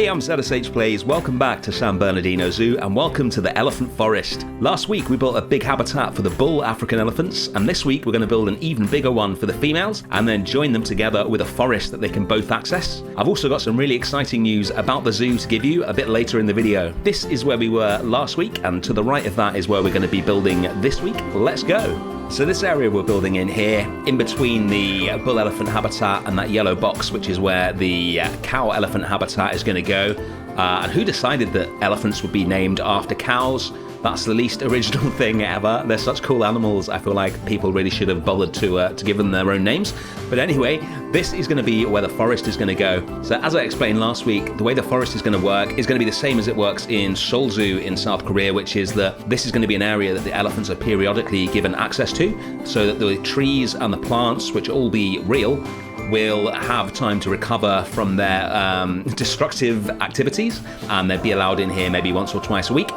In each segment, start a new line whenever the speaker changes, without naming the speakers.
Hey, I'm ZSH Plays, welcome back to San Bernardino Zoo and welcome to the elephant forest. Last week we built a big habitat for the bull African elephants, and this week we're going to build an even bigger one for the females and then join them together with a forest that they can both access. I've also got some really exciting news about the zoo to give you a bit later in the video. This is where we were last week, and to the right of that is where we're going to be building this week. Let's go! So this area we're building in here, in between the bull elephant habitat and that yellow box, which is where the cow elephant habitat is going to go. And who decided that elephants would be named after cows? That's the least original thing ever. They're such cool animals. I feel like people really should have bothered to give them their own names. But anyway, this is going to be where the forest is going to go. So as I explained last week, the way the forest is going to work is going to be the same as it works in Seoul Zoo in South Korea, which is that this is going to be an area that the elephants are periodically given access to, so that the trees and the plants, which all be real, will have time to recover from their destructive activities, and they'll be allowed in here maybe once or twice a week.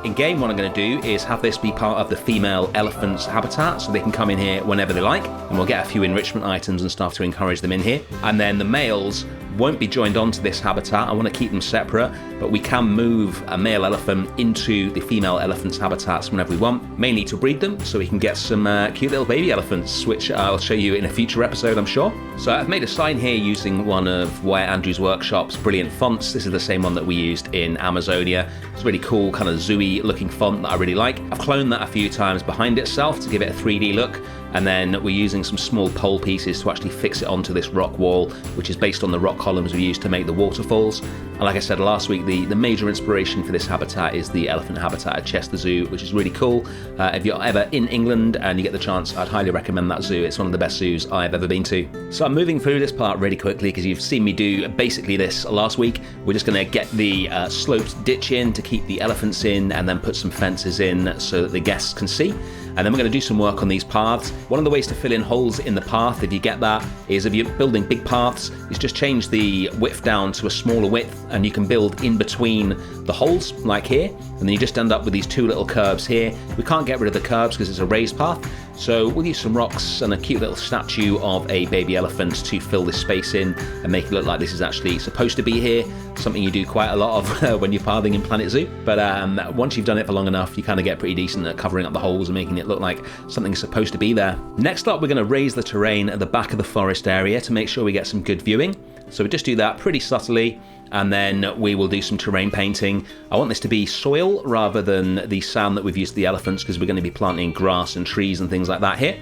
In game, what I'm going to do is have this be part of the female elephant's habitat, so they can come in here whenever they like, and we'll get a few enrichment items and stuff to encourage them in here. And then the males won't be joined onto this habitat. I want to keep them separate, but we can move a male elephant into the female elephant's habitats whenever we want, mainly to breed them so we can get some cute little baby elephants, which I'll show you in a future episode, I'm sure. So I've made a sign here using one of Wyatt Andrews' Workshop's brilliant fonts. This is the same one that we used in Amazonia. It's a really cool kind of zoo-y looking font that I really like. I've cloned that a few times behind itself to give it a 3D look, and then we're using some small pole pieces to actually fix it onto this rock wall, which is based on the rock columns we used to make the waterfalls. And like I said last week, the major inspiration for this habitat is the elephant habitat at Chester Zoo, which is really cool. If you're ever in England and you get the chance, I'd highly recommend that zoo. It's one of the best zoos I've ever been to. So I'm moving through this part really quickly because you've seen me do basically this last week. We're just going to get the sloped ditch in to keep the elephants in, and then put some fences in so that the guests can see. And then we're going to do some work on these paths. One of the ways to fill in holes in the path, if you get that, is if you're building big paths, is just change the width down to a smaller width, and you can build in between the holes, like here, and then you just end up with these two little curves here. We can't get rid of the curves because it's a raised path, so we'll use some rocks and a cute little statue of a baby elephant to fill this space in and make it look like this is actually supposed to be here, something you do quite a lot of when you're pathing in Planet Zoo. But once you've done it for long enough, you kind of get pretty decent at covering up the holes and making it look like something's supposed to be there. Next up, we're going to raise the terrain at the back of the forest area to make sure we get some good viewing. So we just do that pretty subtly, and then we will do some terrain painting. I want this to be soil rather than the sand that we've used for the elephants, because we're going to be planting grass and trees and things like that here.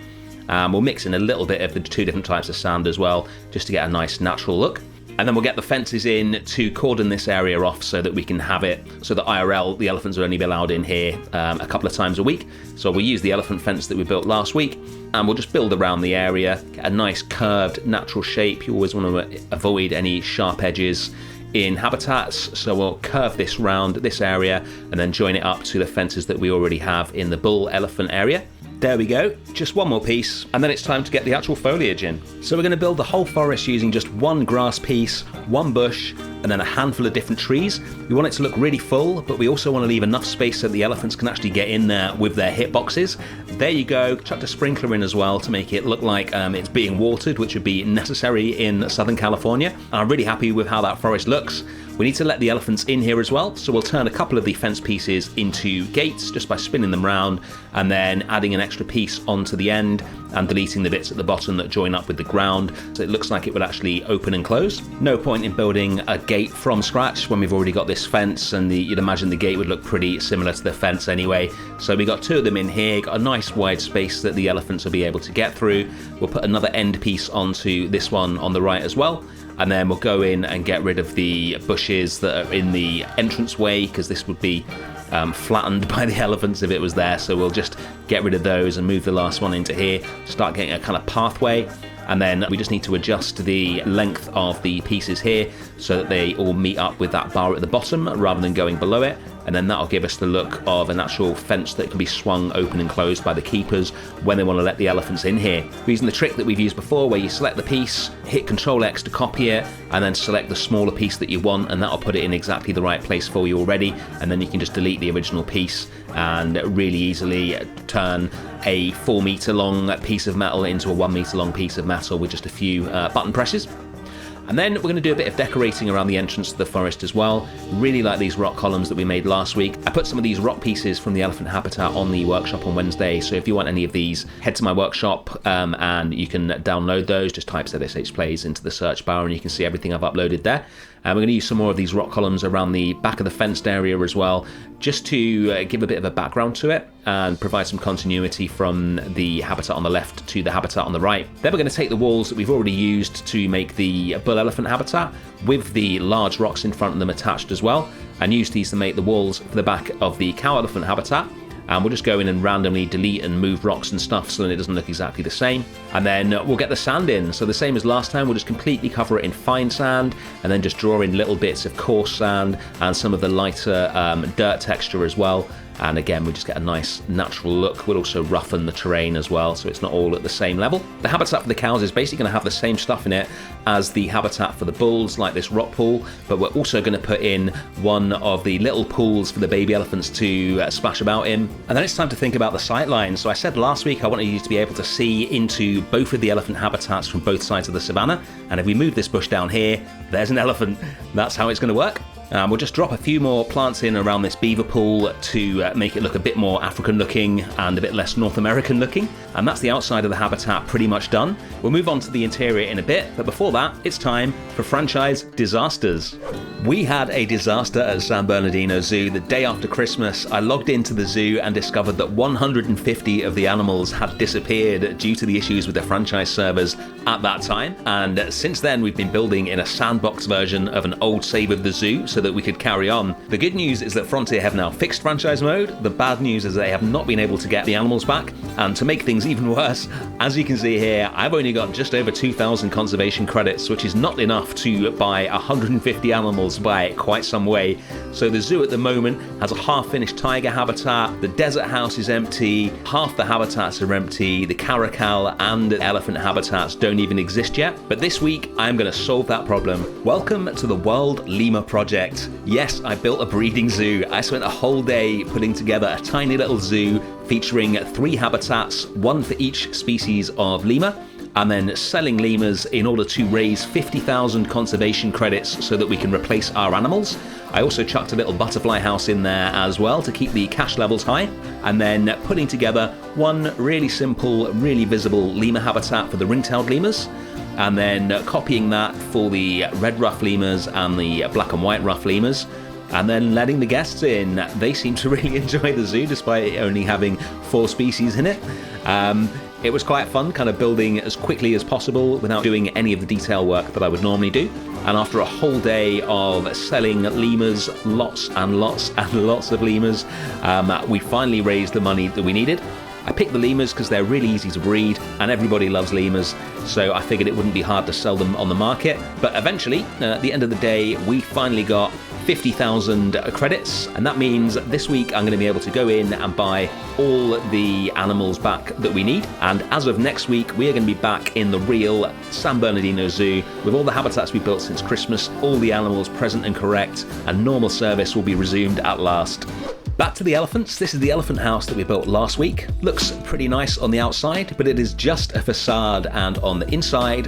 We'll mix in a little bit of the two different types of sand as well, just to get a nice natural look. And then we'll get the fences in to cordon this area off so that we can have it so that IRL, the elephants will only be allowed in here a couple of times a week. So we'll use the elephant fence that we built last week, and we'll just build around the area, get a nice curved natural shape. You always want to avoid any sharp edges in habitats, so we'll curve this round this area and then join it up to the fences that we already have in the bull elephant area. There we go, just one more piece, and then it's time to get the actual foliage in. So we're going to build the whole forest using just one grass piece, one bush, and then a handful of different trees. We want it to look really full, but we also want to leave enough space so the elephants can actually get in there with their hitboxes. There you go, chucked a sprinkler in as well to make it look like it's being watered, which would be necessary in Southern California. And I'm really happy with how that forest looks. We need to let the elephants in here as well, so we'll turn a couple of the fence pieces into gates just by spinning them round, and then adding an extra piece onto the end and deleting the bits at the bottom that join up with the ground, so it looks like it would actually open and close. No point in building a gate from scratch when we've already got this fence, and you'd imagine the gate would look pretty similar to the fence anyway. So we got two of them in here, got a nice wide space that the elephants will be able to get through. We'll put another end piece onto this one on the right as well, and then we'll go in and get rid of the bushes that are in the entranceway, because this would be flattened by the elephants if it was there. So we'll just get rid of those and move the last one into here, start getting a kind of pathway. And then we just need to adjust the length of the pieces here so that they all meet up with that bar at the bottom rather than going below it. And then that'll give us the look of an actual fence that can be swung open and closed by the keepers when they want to let the elephants in here. We're using the trick that we've used before, where you select the piece, hit Control X to copy it, and then select the smaller piece that you want, and that'll put it in exactly the right place for you already. And then you can just delete the original piece and really easily turn a 4 meter long piece of metal into a 1 meter long piece of metal with just a few button presses. And then we're going to do a bit of decorating around the entrance to the forest as well. Really like these rock columns that we made last week. I put some of these rock pieces from the elephant habitat on the workshop on Wednesday, so if you want any of these, head to my workshop and you can download those. Just type ZSH Plays into the search bar and you can see everything I've uploaded there. We're going to use some more of these rock columns around the back of the fenced area as well, just to give a bit of a background to it and provide some continuity from the habitat on the left to the habitat on the right. Then we're going to take the walls that we've already used to make the bull elephant habitat with the large rocks in front of them attached as well, and use these to make the walls for the back of the cow elephant habitat. And we'll just go in and randomly delete and move rocks and stuff so that it doesn't look exactly the same. And then we'll get the sand in. So the same as last time, we'll just completely cover it in fine sand and then just draw in little bits of coarse sand and some of the lighter dirt texture as well. And again, we just get a nice natural look. We'll also roughen the terrain as well, so it's not all at the same level. The habitat for the cows is basically going to have the same stuff in it as the habitat for the bulls, like this rock pool, but we're also going to put in one of the little pools for the baby elephants to splash about in. And then it's time to think about the sight lines. So I said last week I wanted you to be able to see into both of the elephant habitats from both sides of the savannah, and if we move this bush down here, there's an elephant. That's how it's going to work. We'll just drop a few more plants in around this beaver pool to make it look a bit more African looking and a bit less North American looking. And that's the outside of the habitat pretty much done. We'll move on to the interior in a bit, but before that, it's time for franchise disasters. We had a disaster at San Bernardino Zoo the day after Christmas. I logged into the zoo and discovered that 150 of the animals had disappeared due to the issues with the franchise servers at that time. And since then, we've been building in a sandbox version of an old save of the zoo so that we could carry on. The good news is that Frontier have now fixed franchise mode. The bad news is they have not been able to get the animals back. And to make things even worse, as you can see here, I've only got just over 2,000 conservation credits, which is not enough to buy 150 animals by quite some way. So the zoo at the moment has a half-finished tiger habitat, the desert house is empty, half the habitats are empty, the caracal and the elephant habitats don't even exist yet. But this week, I'm going to solve that problem. Welcome to the World Lemur Project. Yes, I built a breeding zoo. I spent a whole day putting together a tiny little zoo featuring 3 habitats, one for each species of lemur, and then selling lemurs in order to raise 50,000 conservation credits so that we can replace our animals. I also chucked a little butterfly house in there as well to keep the cash levels high, and then putting together one really simple, really visible lemur habitat for the ring-tailed lemurs, and then copying that for the red ruff lemurs and the black and white ruff lemurs, and then letting the guests in. They seem to really enjoy the zoo despite only having 4 species in it. It was quite fun kind of building as quickly as possible without doing any of the detail work that I would normally do. And after a whole day of selling lemurs, lots and lots and lots of lemurs, we finally raised the money that we needed. I picked the lemurs because they're really easy to breed and everybody loves lemurs, so I figured it wouldn't be hard to sell them on the market. But eventually, at the end of the day, we finally got 50,000 credits, and that means this week I'm going to be able to go in and buy all the animals back that we need. And as of next week, we are going to be back in the real San Bernardino Zoo with all the habitats we built since Christmas, all the animals present and correct, and normal service will be resumed at last. Back to the elephants. This is the elephant house that we built last week. Looks pretty nice on the outside, but it is just a facade, and on the inside,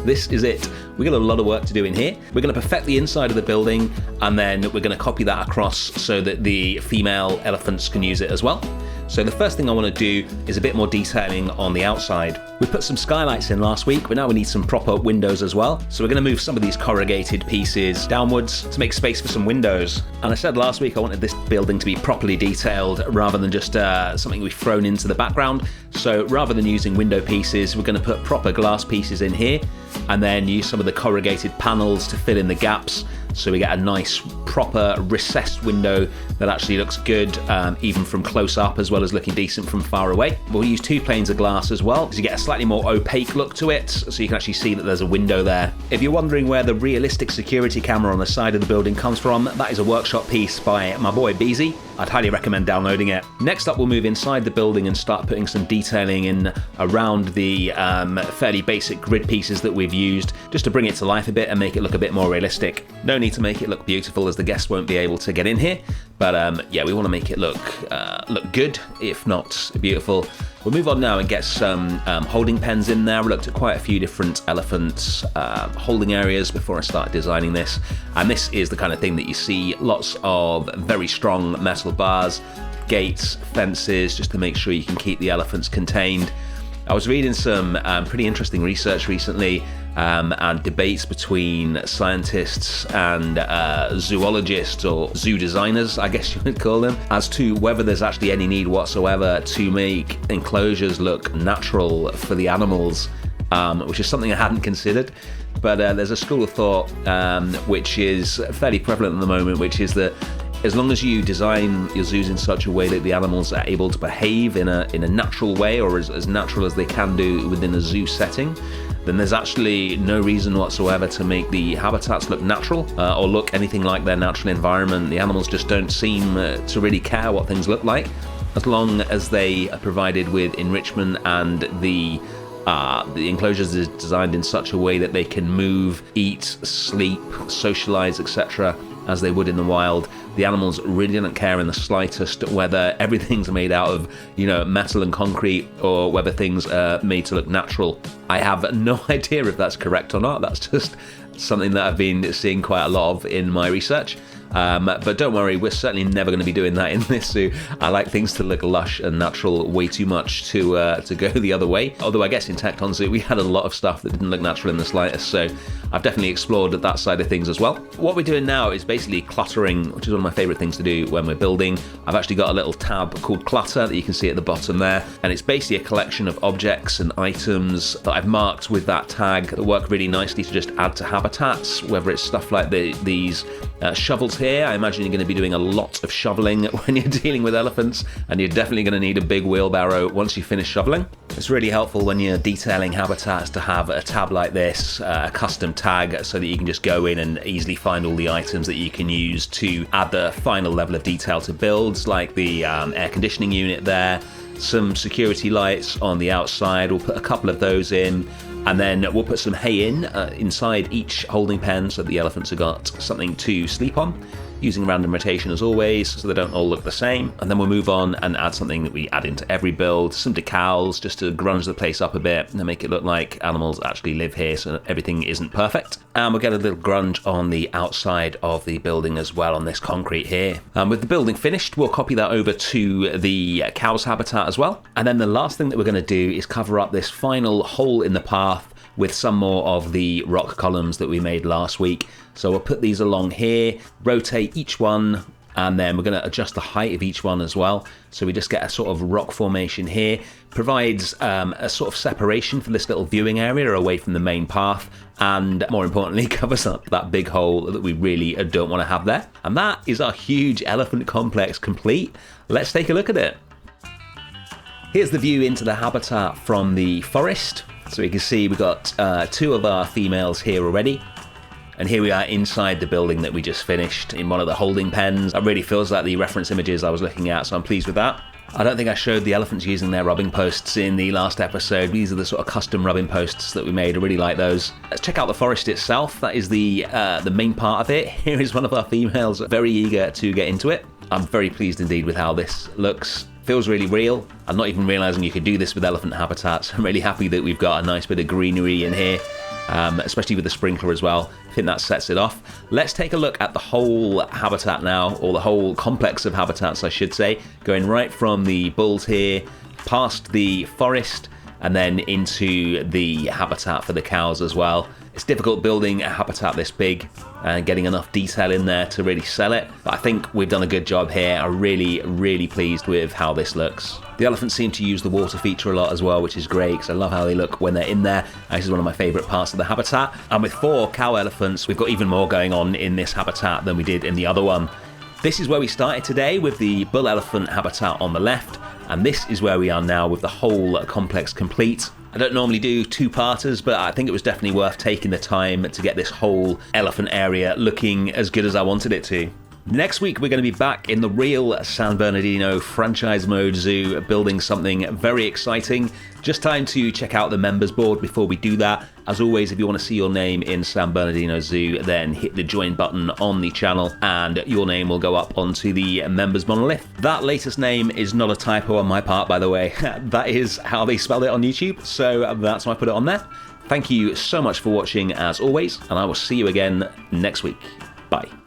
this is it. We got a lot of work to do in here. We're going to perfect the inside of the building, and then we're going to copy that across so that the female elephants can use it as well. So the first thing I want to do is a bit more detailing on the outside. We put some skylights in last week, but now we need some proper windows as well. So we're going to move some of these corrugated pieces downwards to make space for some windows. And I said last week I wanted this building to be properly detailed rather than just something we've thrown into the background. So rather than using window pieces, we're going to put proper glass pieces in here and then use some of the corrugated panels to fill in the gaps. So we get a nice proper recessed window that actually looks good even from close up as well as looking decent from far away. We'll use 2 planes of glass as well because you get a slightly more opaque look to it, so you can actually see that there's a window there. If you're wondering where the realistic security camera on the side of the building comes from, that is a workshop piece by my boy Beezy. I'd highly recommend downloading it. Next up, we'll move inside the building and start putting some detailing in around the fairly basic grid pieces that we've used just to bring it to life a bit and make it look a bit more realistic. No need to make it look beautiful as the guests won't be able to get in here, but yeah, we want to make it look good, if not beautiful. We'll move on now and get some holding pens in there. We looked at quite a few different elephants holding areas before I started designing this, and this is the kind of thing that you see, lots of very strong metal bars, gates, fences, just to make sure you can keep the elephants contained. I was reading some pretty interesting research recently and debates between scientists and zoologists, or zoo designers, I guess you would call them, as to whether there's actually any need whatsoever to make enclosures look natural for the animals, which is something I hadn't considered. But there's a school of thought which is fairly prevalent at the moment, which is that as long as you design your zoos in such a way that the animals are able to behave in a natural way, or as natural as they can do within a zoo setting, then there's actually no reason whatsoever to make the habitats look natural or look anything like their natural environment. The animals just don't seem to really care what things look like, as long as they are provided with enrichment and the enclosures is designed in such a way that they can move, eat, sleep, socialize, etc., as they would in the wild. The animals really don't care in the slightest whether everything's made out of, metal and concrete, or whether things are made to look natural. I have no idea if that's correct or not. That's just something that I've been seeing quite a lot of in my research. But don't worry, we're certainly never going to be doing that in this zoo. I like things to look lush and natural way too much to go the other way. Although I guess in Tekton Zoo we had a lot of stuff that didn't look natural in the slightest, so I've definitely explored that side of things as well. What we're doing now is basically cluttering, which is one of my favourite things to do when we're building. I've actually got a little tab called Clutter that you can see at the bottom there, and it's basically a collection of objects and items that I've marked with that tag that work really nicely to just add to habitats, whether it's stuff like these shovels here. I imagine you're going to be doing a lot of shoveling when you're dealing with elephants, and you're definitely going to need a big wheelbarrow once you finish shoveling. It's really helpful when you're detailing habitats to have a tab like this, a custom tag, so that you can just go in and easily find all the items that you can use to add the final level of detail to builds, like the air conditioning unit there, some security lights on the outside. We'll put a couple of those in, and then we'll put some hay inside each holding pen so that the elephants have got something to sleep on, using random rotation as always, so they don't all look the same. And then we'll move on and add something that we add into every build, some decals, just to grunge the place up a bit and make it look like animals actually live here, so everything isn't perfect. And we'll get a little grunge on the outside of the building as well, on this concrete here. With the building finished, we'll copy that over to the cows habitat as well. And then the last thing that we're going to do is cover up this final hole in the path with some more of the rock columns that we made last week. So we'll put these along here, rotate each one, and then we're going to adjust the height of each one as well. So we just get a sort of rock formation here. Provides a sort of separation for this little viewing area away from the main path, and more importantly covers up that big hole that we really don't want to have there. And that is our huge elephant complex complete. Let's take a look at it. Here's the view into the habitat from the forest. So you can see we've got two of our females here already. And here we are inside the building that we just finished in one of the holding pens. It really feels like the reference images I was looking at, so I'm pleased with that. I don't think I showed the elephants using their rubbing posts in the last episode. These are the sort of custom rubbing posts that we made. I really like those. Let's check out the forest itself. That is the main part of it. Here is one of our females, very eager to get into it. I'm very pleased indeed with how this looks. Feels really real. I'm not even realising you could do this with elephant habitats. I'm really happy that we've got a nice bit of greenery in here, especially with the sprinkler as well. I think that sets it off. Let's take a look at the whole habitat now, or the whole complex of habitats I should say, going right from the bulls here, past the forest, and then into the habitat for the cows as well. It's difficult building a habitat this big and getting enough detail in there to really sell it, but I think we've done a good job here. I'm really pleased with how this looks. The elephants seem to use the water feature a lot as well, which is great because I love how they look when they're in there. This is one of my favourite parts of the habitat. And with 4 cow elephants, we've got even more going on in this habitat than we did in the other one. This is where we started today with the bull elephant habitat on the left, and this is where we are now with the whole complex complete. I don't normally do 2-parters, but I think it was definitely worth taking the time to get this whole elephant area looking as good as I wanted it to. Next week, we're going to be back in the real San Bernardino franchise mode zoo, building something very exciting. Just time to check out the members board before we do that. As always, if you want to see your name in San Bernardino Zoo, then hit the join button on the channel and your name will go up onto the members monolith. That latest name is not a typo on my part, by the way. That is how they spelled it on YouTube, so that's why I put it on there. Thank you so much for watching as always, and I will see you again next week. Bye.